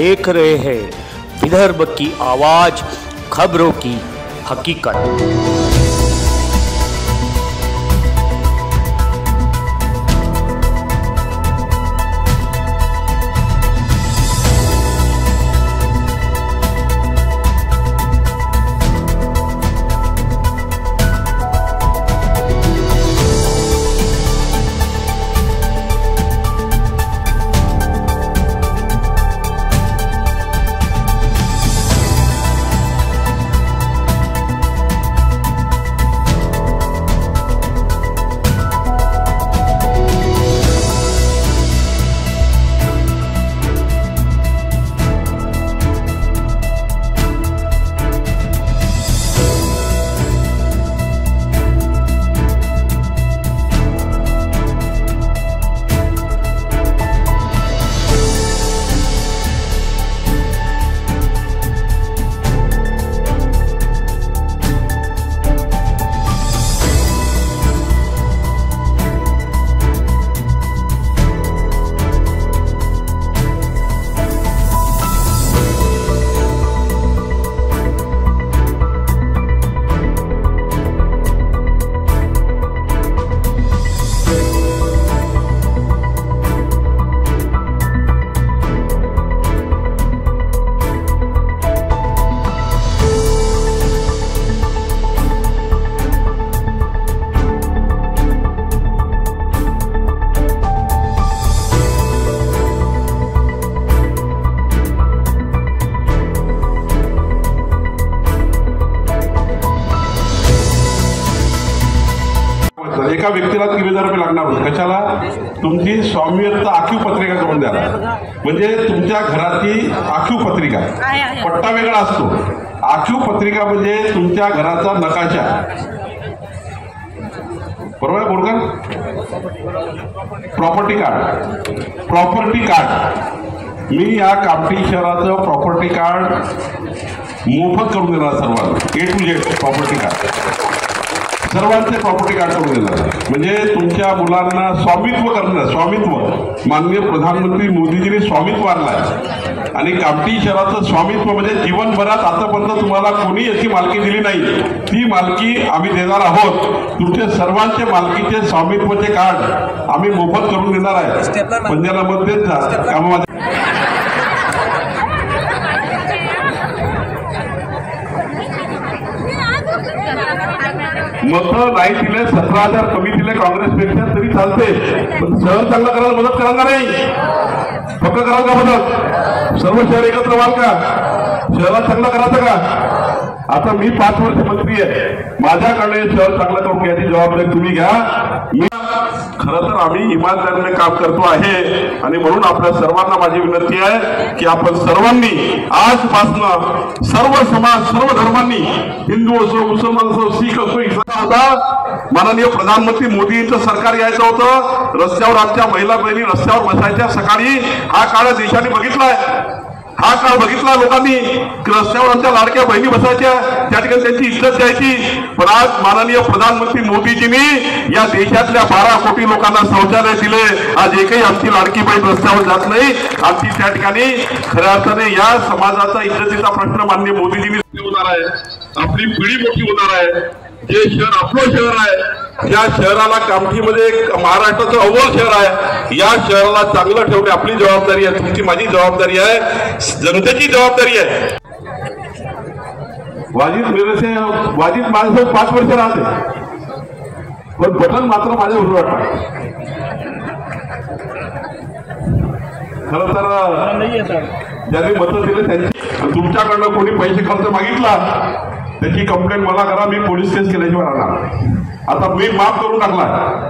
देख रहे हैं विदर्भ की आवाज, खबरों की हकीकत। एका व्यक्तीला 3000 रुपये लागणार होते. कशाला? तुमची स्वामित्व आखीव पत्रिका करून द्याला. म्हणजे तुमच्या घराची आखीव पत्रिका, पट्टा वेगळा असतो. आखीव पत्रिका म्हणजे तुमच्या घराचा नकाशा, बरोबर आहे बोलकर? Property card. मी या कामठी शहराचं प्रॉपर्टी कार्ड मोफत करून देणार सर्वांना. A to Z property card, सर्वांचे प्रॉपर्टी कार्ड करून देणार. म्हणजे तुमच्या मुलांना स्वामित्व माननीय प्रधानमंत्री मोदीजींनी स्वामित्व आणलाय. आणि कामठी शहराचं स्वामित्व म्हणजे जीवनभरात आतापर्यंत तुम्हाला कोणी याची मालकी दिली नाही, ती मालकी आम्ही देणार आहोत. तुमचे सर्वांचे मालकीचे स्वामित्वाचे कार्ड आम्ही मोफत करून देणार आहे. पंजाला मत देत जा कामामध्ये. मत नाही दिले, 17,000 कमी दिले काँग्रेसपेक्षा तरी चालते, पण शहर चांगलं करायला मदत कराल का नाही? फक्त कराल का मदत? सर्व शहर एकत्र व्हाल का? शहरात चांगलं करायचं का? आता मी 5 वर्ष मंत्री आहे, माझ्याकडे शहर चांगलं करून घ्यायची जबाबदारी तुम्ही घ्या. मी खरं तर आम्ही इमानदारीने काम करतो आहे आणि म्हणून आपल्या सर्वांना माझी विनंती आहे की आपण सर्वांनी आजपासून सर्व समाज, सर्व धर्मांनी, हिंदू असो, मुसलमान असो, शीख असो, इस्लाम होता, माननीय प्रधानमंत्री मोदींचं सरकार यायचं होतं. रस्त्यावर आमच्या महिला बहिणी रस्त्यावर बसायच्या सकाळी. हा काळ देशाने बघितलाय, हा काळ बघितला लोकांनी. रस्त्यावर आमच्या लाडक्या बहिणी बसायच्या, त्या ठिकाणी त्यांची इज्जत द्यायची. पण आज माननीय प्रधानमंत्री मोदीजींनी या देशातल्या 12 कोटी लोकांना शौचालय दिले. आज एकही आमची लाडकी बहीण रस्त्यावर जात नाही. आमची त्या ठिकाणी खऱ्या अर्थाने या समाजाचा इज्जतीचा प्रश्न माननीय मोदीजींनी होणार आहे. आपली पिढी मोठी होणार आहे. जे शहर आपलं शहर आहे, त्या शहराला कामठीमध्ये महाराष्ट्राचं अव्वल शहर आहे. या शहराला चांगलं ठेवणे आपली जबाबदारी आहे, तुमची माझी जबाबदारी आहे, जनतेची जबाबदारी आहे. वाजिद माझ्यासोबत 5 वर्ष राहते, पण बटन मात्र माझ्या बरोबर वाटतं. खरं तर ज्यांनी मतं दिले त्यांची, तुमच्याकडनं कोणी पैसे खर्च मागितला त्याची कंप्लेंट मला करा, मी पोलीस केस केल्याशिवाय राहणार. आता मी माफ करून टाकला.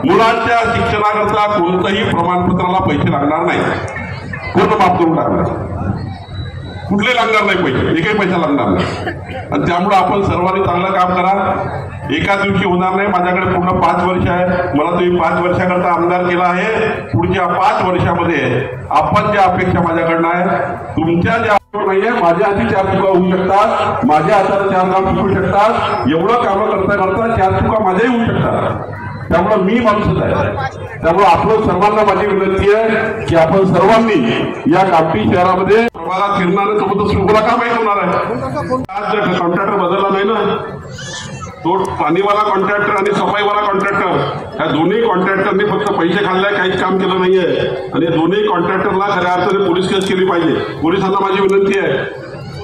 मुलांच्या शिक्षणाकरता कोणतंही प्रमाणपत्राला पैसे लागणार नाही. पूर्ण माफ करून टाकलं. कुठले लागणार नाही पैसे, एकही पैसा लागणार नाही. आणि त्यामुळे आपण सर्वांनी चांगलं काम करा. एका दिवशी होणार नाही. माझ्याकडे पूर्ण 5 वर्ष आहे. मला तुम्ही 5 वर्षाकरता आमदार केला आहे. पुढच्या 5 वर्षामध्ये आपण ज्या अपेक्षा माझ्याकडनं आहे, तुमच्या ज्या नाहीये, माझ्या हाती 4 चुका होऊ शकतात, माझ्या हाताला 4 काम चुकू शकतात. एवढं कामं करता करता 4 चुका माझ्याही होऊ शकतात. त्यामुळे मी माणूसच आहे. त्यामुळे आपण सर्वांना माझी विनंती आहे की आपण सर्वांनी या कामठी शहरामध्ये प्रभागात फिरणारे सोबतच शुभला का माहीत होणार आहे. आज कॉन्ट्रॅक्टर बदलला नाही ना, तो पाणीवाला कॉन्ट्रॅक्टर आणि सफाईवाला कॉन्ट्रॅक्टर ह्या दोन्ही कॉन्ट्रॅक्टरनी फक्त पैसे खाल्ले, काहीच काम केलं नाहीये. आणि दोन्ही कॉन्ट्रॅक्टरला खऱ्या अर्थाने पोलीस केस केली पाहिजे. पोलिसांना माझी विनंती आहे,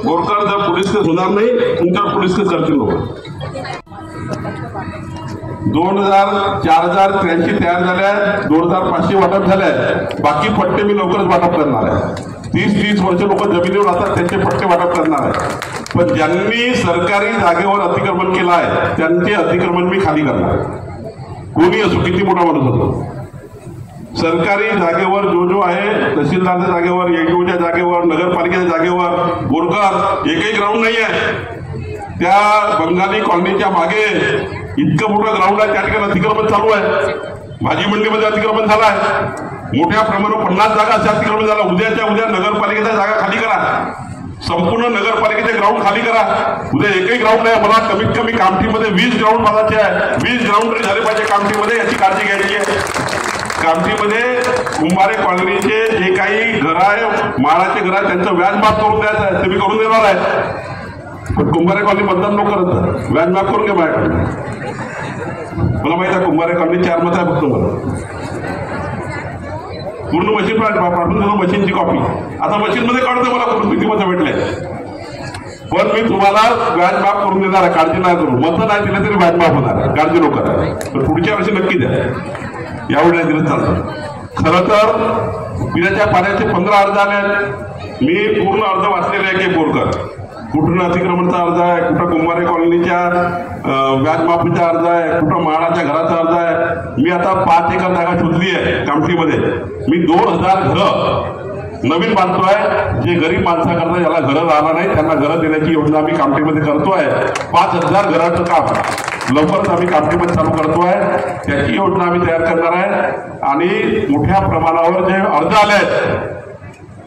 बोरकर जर पोलीस केस होणार नाही तुमच्यावर पोलीस केस करतील लोक. 2000-4083 तयार झाल्या, 2500 वाटप झाल्या. बाकी पट्टे मी लवकरच वाटप करणार आहे. 30-30 वर्ष लोक जमिनीवर राहतात, त्यांचे पट्टे वाटप करणार आहे. पण ज्यांनी सरकारी जागेवर अतिक्रमण केलं आहे त्यांचे अतिक्रमण मी खाली करणार. कोणी असो, किती मोठा माणूस होतो. सरकारी जागेवर जो आहे, तहसीलदारच्या जागेवर, एडीओच्या जागेवर, नगरपालिकेच्या जागेवर बोरकर एकही ग्राउंड नाही आहे. त्या बंगाली कॉलनीच्या मागे इतकं मोठं ग्राउंड आहे, त्या ठिकाणी अतिक्रमण चालू आहे. भाजी मंडीमध्ये अतिक्रमण झालं आहे. मोठ्या प्रमाणावर 50 जागा अशा अतिक्रमण झाला. उद्याच्या उद्या नगरपालिकेच्या जागा खाली करा, संपूर्ण नगरपालिकेचे ग्राउंड खाली करा. उद्या एकही ग्राउंड नाही. मला कमीत कमी कामठीमध्ये 20 ग्राउंड बांधायचे आहे. 20 ग्राउंड तरी झाले पाहिजे कामठीमध्ये, याची काळजी घ्यायची आहे. कामठीमध्ये कुंभारे कॉलनीचे जे काही घर आहे, माळाचे घर आहे, त्यांचं व्याज माफ करून द्यायचं आहे. ते मी करून देणार आहे. पण कुंभारे कॉलनी मतदान नको करत, व्याज माफ करून घ्या माझ्याकडे. मला माहिती आहे कुंभारे कॉलनी 4 मत आहे फक्त. मला पूर्ण मशीन पाठवून देतो, मशीनची कॉपी. आता मशीनमध्ये काढतो मला कुठून किती मतं भेटले. पण मी तुम्हाला व्याज माफ करून देणार आहे, काळजी नाही करू. मतं नाही दिलं तरी व्याज माफ होणार आहे, काळजी नको करा. तर पुढच्या वर्षी नक्की द्या, यावेळी नाही दिलं चालतं. खरं तर पिण्याच्या पाण्याचे 15 अर्ज आले. मी पूर्ण अर्ज वाचलेले आहे की बोरकर कुठून अतिक्रमणचा अर्ज आहे, कुठं कुंभारे कॉलनीच्या व्याज माफीचा अर्ज आहे, कुठं महाडाच्या घराचा अर्ज आहे. मी आता 5 एकर जागा शोधली आहे कामठीमध्ये. मी 2000 घरं नवीन बांधतोय. जे गरीब माणसाकरता ज्याला घरं राहणार नाही त्यांना घरं देण्याची योजना आम्ही कामठीमध्ये करतोय. 5000 घराचं काम लवकरच आम्ही कामठीमध्ये चालू करतोय. त्याची योजना आम्ही तयार करणार आहे. आणि मोठ्या प्रमाणावर जे अर्ज आले आहेत,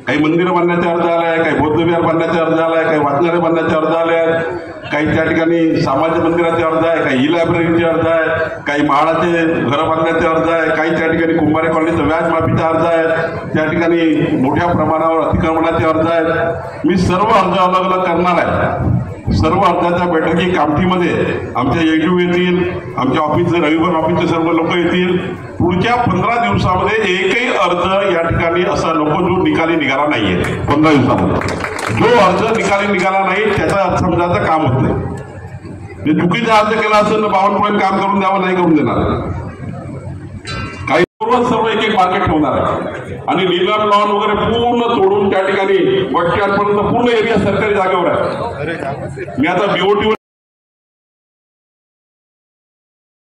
काही मंदिरं बांधण्याचे अर्ज आले आहे, काही बौद्ध विहार बांधण्याचे अर्ज आले आहे, काही वाचनालय बांधण्याचे अर्ज आले आहेत, काही त्या ठिकाणी सामाजिक मंदिराचे अर्ज आहे, काही ई लायब्ररीचे अर्ज आहे, काही म्हाडाचे घरं बांधण्याचे अर्ज आहे, काही त्या ठिकाणी कुंभारे कॉलनीचं व्याज माफीचा अर्ज आहे, त्या ठिकाणी मोठ्या प्रमाणावर अतिक्रमणाचे अर्ज आहेत. मी सर्व अर्ज अलग अलग करणार आहे. सर्व अर्जाच्या बैठकी कामठीमध्ये आमच्या एडीओ येतील, आमच्या ऑफिसचे रविवार ऑफिसचे सर्व लोक येतील. पुढच्या 15 दिवसामध्ये एकही अर्ज या ठिकाणी असा नको जो निकाली निघाला नाहीये. 15 दिवसामध्ये जो अर्ज निकाली निघाला नाही त्याचा अर्थ समजायचं काम होत नाही. चुकीचा अर्ज केला असेल तर 52 काम करून द्यावं, नाही करून देणार. काही सर्व एक मार्केट ठेवणार आहे. आणि नीलम लॉन वगैरे पूर्ण तोडून त्या ठिकाणी बस स्टँड पर्यंत पूर्ण एरिया सरकारी जागेवर आहे. मी आता बीओटी